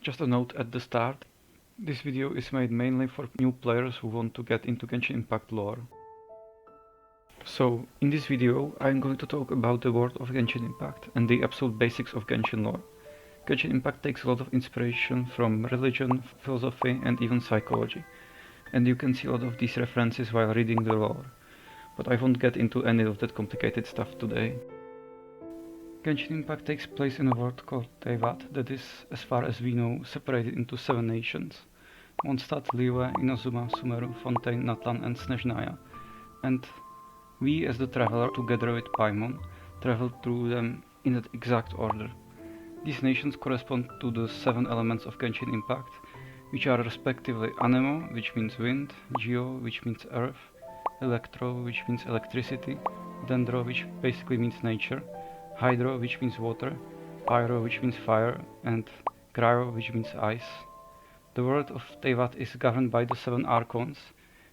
Just a note at the start, this video is made mainly for new players who want to get into Genshin Impact lore. So, in this video I'm going to talk about the world of Genshin Impact and the absolute basics of Genshin lore. Genshin Impact takes a lot of inspiration from religion, philosophy and even psychology, and you can see a lot of these references while reading the lore, but I won't get into any of that complicated stuff today. Genshin Impact takes place in a world called Teyvat that is, as far as we know, separated into 7 nations: Mondstadt, Liyue, Inazuma, Sumeru, Fontaine, Natlan and Snezhnaya, and we as the traveler, together with Paimon, travel through them in that exact order. These nations correspond to the 7 elements of Genshin Impact, which are respectively Anemo, which means wind, Geo, which means earth, Electro, which means electricity, Dendro, which basically means nature, Hydro, which means water, Pyro, which means fire, and Cryo, which means ice. The world of Teyvat is governed by the 7 Archons,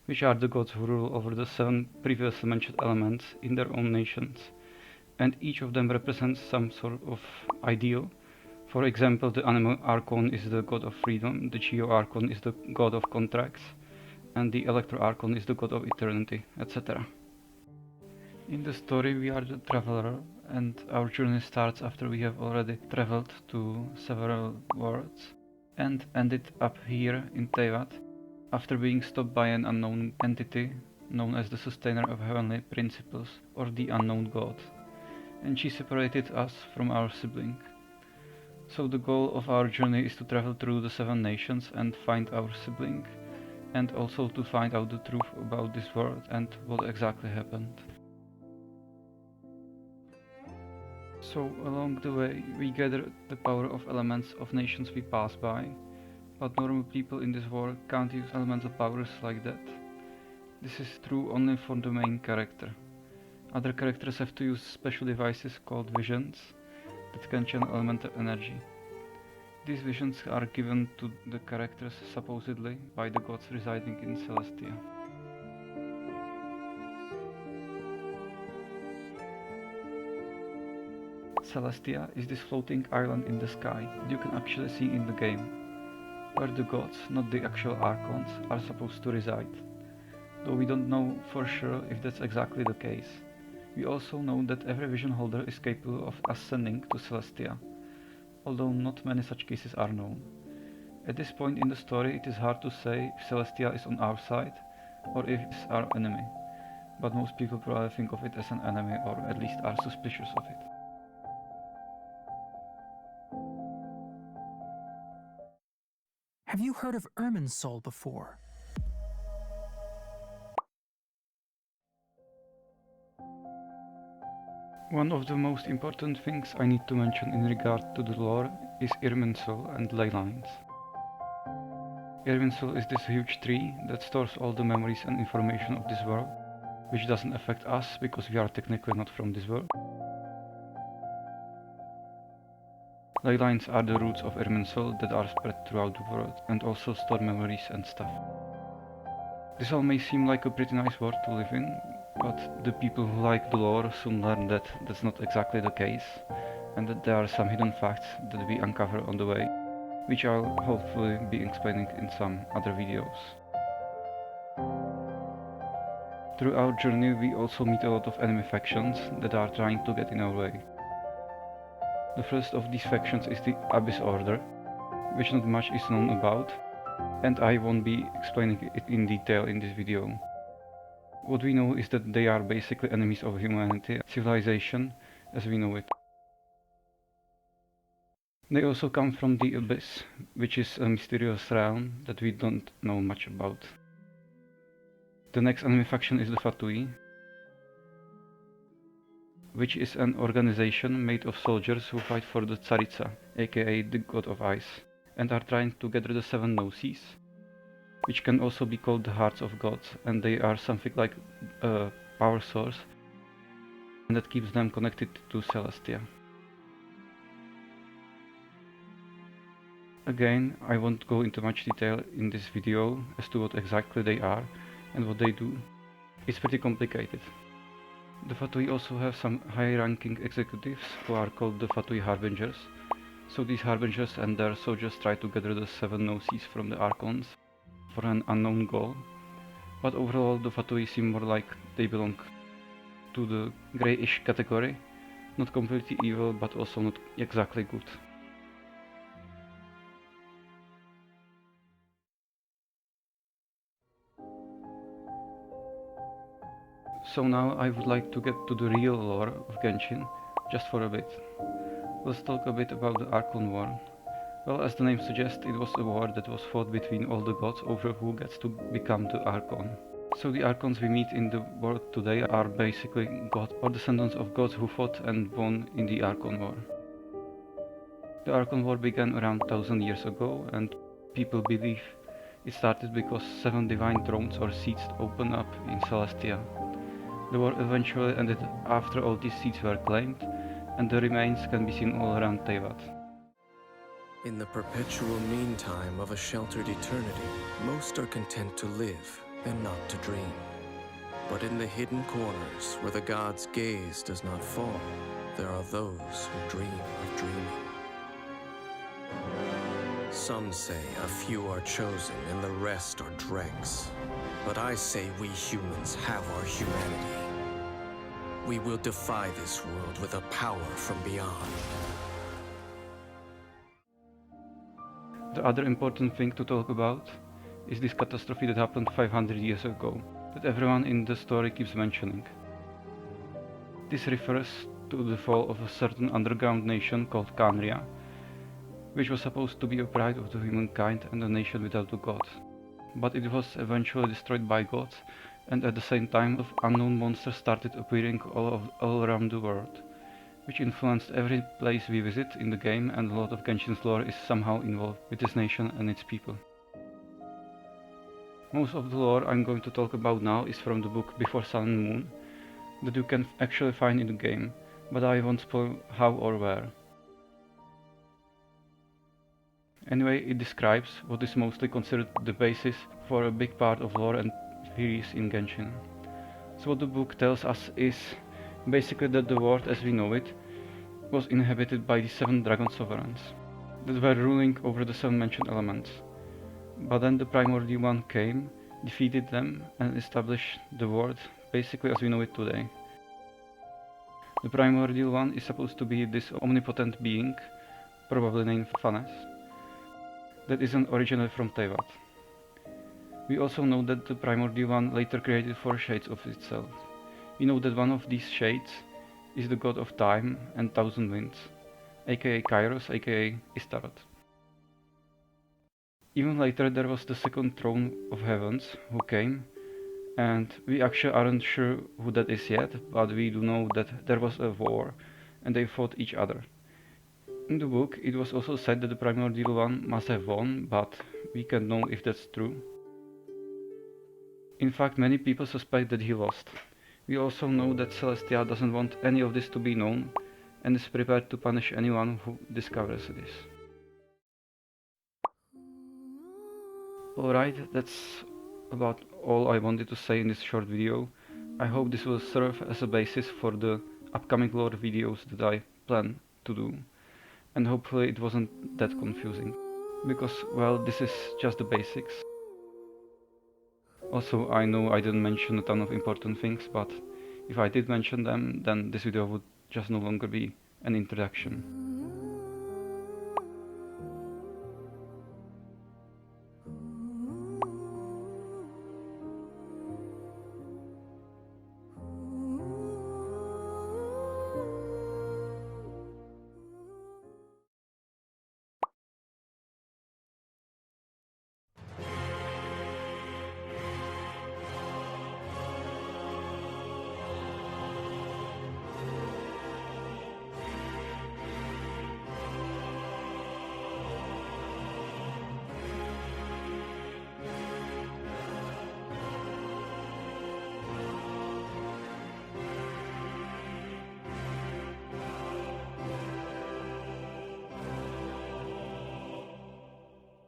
which are the gods who rule over the 7 previously mentioned elements in their own nations, and each of them represents some sort of ideal. For example, the Anemo Archon is the god of freedom, the Geo Archon is the god of contracts, and the Electro Archon is the god of eternity, etc. In the story we are the traveler, and our journey starts after we have already traveled to several worlds and ended up here in Teyvat after being stopped by an unknown entity known as the Sustainer of Heavenly Principles, or the Unknown God, and she separated us from our sibling. So the goal of our journey is to travel through the 7 nations and find our sibling, and also to find out the truth about this world and what exactly happened. So along the way we gather the power of elements of nations we pass by, but normal people in this world can't use elemental powers like that. This is true only for the main character. Other characters have to use special devices called visions that can channel elemental energy. These visions are given to the characters supposedly by the gods residing in Celestia. Celestia is this floating island in the sky that you can actually see in the game, where the gods, not the actual Archons, are supposed to reside, though we don't know for sure if that's exactly the case. We also know that every vision holder is capable of ascending to Celestia, although not many such cases are known. At this point in the story it is hard to say if Celestia is on our side or if it's our enemy, but most people probably think of it as an enemy, or at least are suspicious of it. Have you heard of Irminsul before? One of the most important things I need to mention in regard to the lore is Irminsul and Ley Lines. Irminsul is this huge tree that stores all the memories and information of this world, which doesn't affect us because we are technically not from this world. Ley lines are the roots of Irminsul that are spread throughout the world and also store memories and stuff. This all may seem like a pretty nice world to live in, but the people who like the lore soon learn that that's not exactly the case, and that there are some hidden facts that we uncover on the way, which I'll hopefully be explaining in some other videos. Through our journey we also meet a lot of enemy factions that are trying to get in our way. The first of these factions is the Abyss Order, which not much is known about, and I won't be explaining it in detail in this video. What we know is that they are basically enemies of humanity, civilization as we know it. They also come from the Abyss, which is a mysterious realm that we don't know much about. The next enemy faction is the Fatui, which is an organization made of soldiers who fight for the Tsaritsa, aka the god of ice, and are trying to gather the 7 Gnosis, which can also be called the hearts of gods, and they are something like a power source, and that keeps them connected to Celestia. Again, I won't go into much detail in this video as to what exactly they are and what they do. It's pretty complicated. The Fatui also have some high-ranking executives who are called the Fatui Harbingers, So these harbingers and their soldiers try to gather the 7 no-seas from the Archons for an unknown goal, but overall the Fatui seem more like they belong to the greyish category, not completely evil but also not exactly good. So now I would like to get to the real lore of Genshin, just for a bit. Let's talk a bit about the Archon War. Well, as the name suggests, it was a war that was fought between all the gods over who gets to become the Archon. So the Archons we meet in the world today are basically gods or descendants of gods who fought and won in the Archon War. The Archon War began around 1000 years ago, and people believe it started because 7 divine thrones or seats opened up in Celestia. The war eventually ended after all these seats were claimed, and the remains can be seen all around Teyvat. In the perpetual meantime of a sheltered eternity, most are content to live and not to dream. But in the hidden corners where the gods' gaze does not fall, there are those who dream of dreaming. Some say a few are chosen and the rest are dregs. But I say we humans have our humanity. We will defy this world with a power from beyond. The other important thing to talk about is this catastrophe that happened 500 years ago, that everyone in the story keeps mentioning. This refers to the fall of a certain underground nation called Khaenri'ah, which was supposed to be a pride of the humankind and a nation without a god. But it was eventually destroyed by gods, and at the same time unknown monsters started appearing all around the world, which influenced every place we visit in the game, and a lot of Genshin's lore is somehow involved with this nation and its people. Most of the lore I'm going to talk about now is from the book Before Sun and Moon, that you can actually find in the game, but I won't spoil how or where. Anyway, it describes what is mostly considered the basis for a big part of lore and theories in Genshin. So what the book tells us is basically that the world as we know it was inhabited by the 7 dragon sovereigns that were ruling over the 7 mentioned elements. But then the Primordial One came, defeated them, and established the world basically as we know it today. The Primordial One is supposed to be this omnipotent being, probably named Phanes, that isn't originally from Teyvat. We also know that the Primordial One later created 4 shades of itself. We know that one of these shades is the god of time and 1000 winds, aka Kairos, aka Istaroth. Even later there was the second throne of heavens who came, and we actually aren't sure who that is yet, but we do know that there was a war and they fought each other. In the book it was also said that the Primordial One must have won, but we can't know if that's true. In fact, many people suspect that he lost. We also know that Celestia doesn't want any of this to be known and is prepared to punish anyone who discovers this. Alright, that's about all I wanted to say in this short video. I hope this will serve as a basis for the upcoming lore videos that I plan to do. And hopefully it wasn't that confusing. Because, well, this is just the basics. Also, I know I didn't mention a ton of important things, but if I did mention them, then this video would just no longer be an introduction.